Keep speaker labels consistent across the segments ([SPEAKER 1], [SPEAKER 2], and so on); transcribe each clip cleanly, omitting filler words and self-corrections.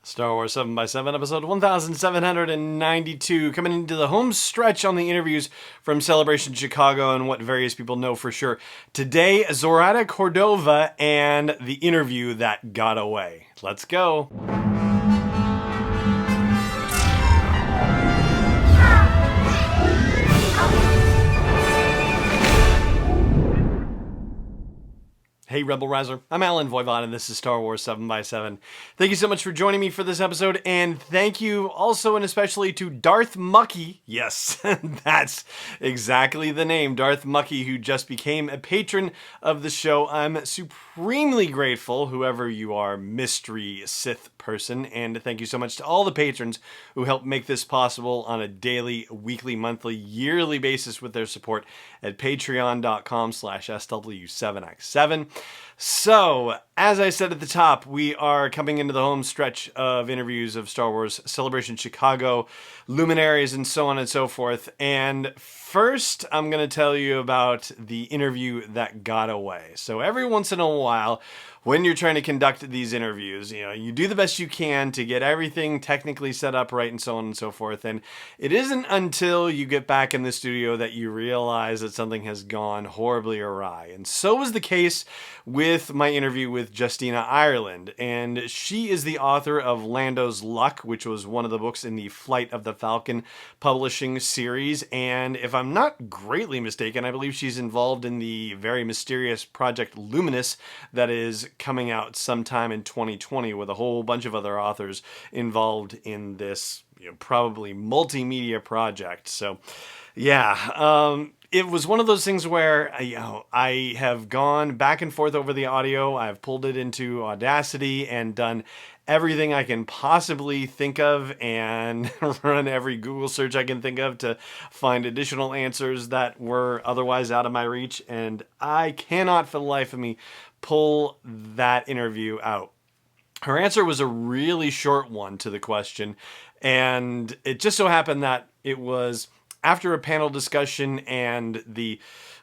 [SPEAKER 1] Star Wars 7x7, episode 1792, coming into the home stretch on the interviews from Celebration Chicago and what various people know for sure. Today, Zoraida Cordova and the interview that got away. Let's go. Hey Rebel Riser, I'm Alan Voivod and this is Star Wars 7x7. Thank you so much for joining me for this episode, and thank you also and especially to Darth Mucky. Yes, that's exactly the name, Darth Mucky, who just became a patron of the show. I'm supremely grateful, whoever you are, mystery Sith person, and thank you so much to all the patrons who help make this possible on a daily, weekly, monthly, yearly basis with their support at patreon.com/SW7x7. So, as I said at the top, we are coming into the home stretch of interviews of Star Wars Celebration Chicago, luminaries, and so on and so forth. And first, I'm going to tell you about the interview that got away. So every once in a while, when you're trying to conduct these interviews, you do the best you can to get everything technically set up right and so on and so forth. And it isn't until you get back in the studio that you realize that something has gone horribly awry. And so was the case with my interview with Justina Ireland. And she is the author of Lando's Luck, which was one of the books in the Flight of the Falcon publishing series. And if I'm not greatly mistaken, I believe she's involved in the very mysterious Project Luminous that is coming out sometime in 2020 with a whole bunch of other authors involved in this probably multimedia project. So yeah, it was one of those things where I have gone back and forth over the audio. I've pulled it into Audacity and done everything I can possibly think of and run every Google search I can think of to find additional answers that were otherwise out of my reach. And I cannot for the life of me pull that interview out. Her answer was a really short one to the question. And it just so happened that it was after a panel discussion and the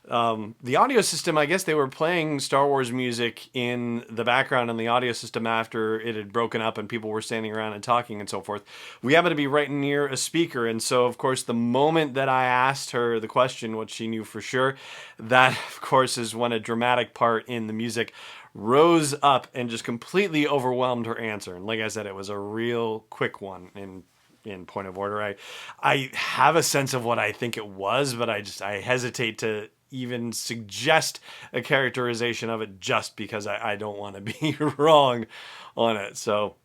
[SPEAKER 1] audio system, I guess they were playing Star Wars music in the background in the audio system after it had broken up and people were standing around and talking and so forth. We happened to be right near a speaker, and so of course the moment that I asked her the question, what she knew for sure, that of course is when a dramatic part in the music rose up and just completely overwhelmed her answer. And like I said, it was a real quick one in point of order. I have a sense of what I think it was, but I hesitate to even suggest a characterization of it just because I don't want to be wrong on it. So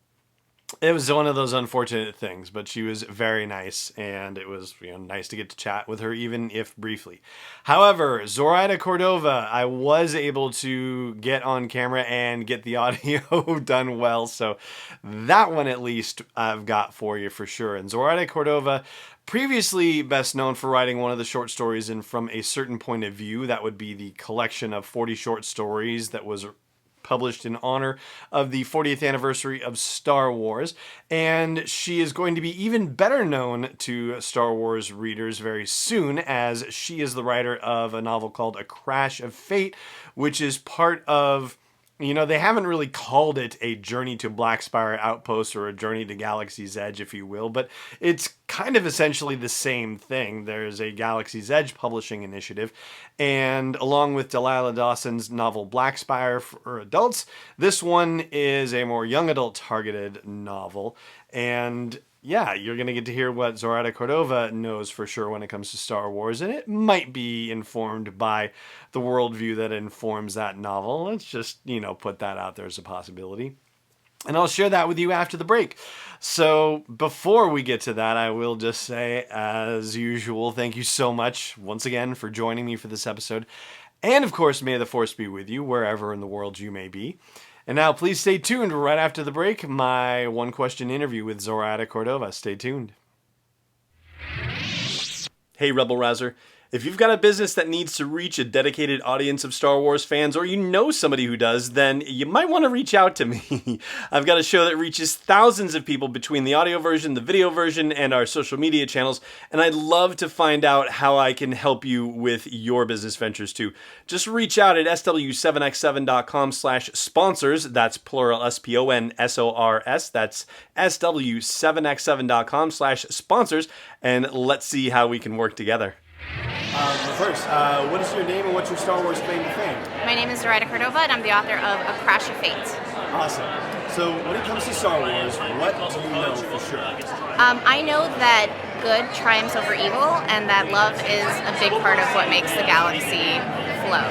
[SPEAKER 1] it was one of those unfortunate things, but she was very nice, and it was nice to get to chat with her, even if briefly. However, Zoraida Cordova, I was able to get on camera and get the audio done well, so that one at least I've got for you for sure. And Zoraida Cordova, previously best known for writing one of the short stories in From a Certain Point of View, that would be the collection of 40 short stories that was published in honor of the 40th anniversary of Star Wars. And she is going to be even better known to Star Wars readers very soon, as she is the writer of a novel called A Crash of Fate, which is part of, they haven't really called it a Journey to Black Spire Outpost or a Journey to Galaxy's Edge, if you will, but it's kind of essentially the same thing. There's a Galaxy's Edge publishing initiative, and along with Delilah Dawson's novel Black Spire for adults, this one is a more young adult targeted novel. And yeah, you're going to get to hear what Zoraida Cordova knows for sure when it comes to Star Wars, and it might be informed by the worldview that informs that novel. Let's just, put that out there as a possibility. And I'll share that with you after the break. So before we get to that, I will just say, as usual, thank you so much once again for joining me for this episode. And of course, may the Force be with you wherever in the world you may be. And now please stay tuned right after the break, my one-question interview with Zoraida Cordova. Stay tuned. Hey, Rebel Rouser. If you've got a business that needs to reach a dedicated audience of Star Wars fans, or you know somebody who does, then you might want to reach out to me. I've got a show that reaches thousands of people between the audio version, the video version, and our social media channels, and I'd love to find out how I can help you with your business ventures too. Just reach out at sw7x7.com/sponsors. That's plural SPONSORS. That's sw7x7.com/sponsors, and let's see how we can work together. First, what is your name and what's your Star Wars claim to fame?
[SPEAKER 2] My name is Zoraida Cordova, and I'm the author of A Crash of Fate.
[SPEAKER 1] Awesome. So, when it comes to Star Wars, what do you know for sure?
[SPEAKER 2] I know that good triumphs over evil, and that love is a big part of what makes the galaxy flow.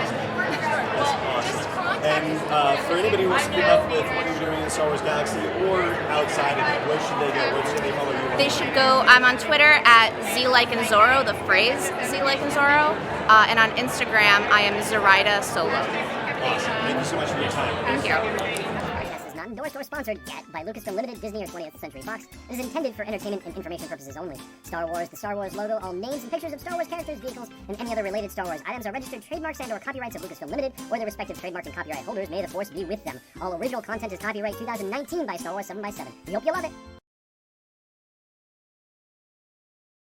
[SPEAKER 1] That's awesome. And for anybody who wants to keep up with what you're doing in the Star Wars galaxy or outside of it, where should they go? Where should they follow you?
[SPEAKER 2] They should go. I'm on Twitter at ZLikeandZorro, the phrase ZLikeandZorro, and on Instagram I am Zoraida Solo.
[SPEAKER 1] Awesome. Thank you so much for your time.
[SPEAKER 2] Thank you.
[SPEAKER 3] Is not endorsed or sponsored yet by Lucasfilm Limited, Disney, or 20th Century Fox. It is intended for entertainment and information purposes only. Star Wars, the Star Wars logo, all names and pictures of Star Wars characters, vehicles, and any other related Star Wars items are registered trademarks and/or copyrights of Lucasfilm Limited or their respective trademark and copyright holders. May the force be with them. All original content is copyright 2019 by Star Wars 7x7. We hope you love it.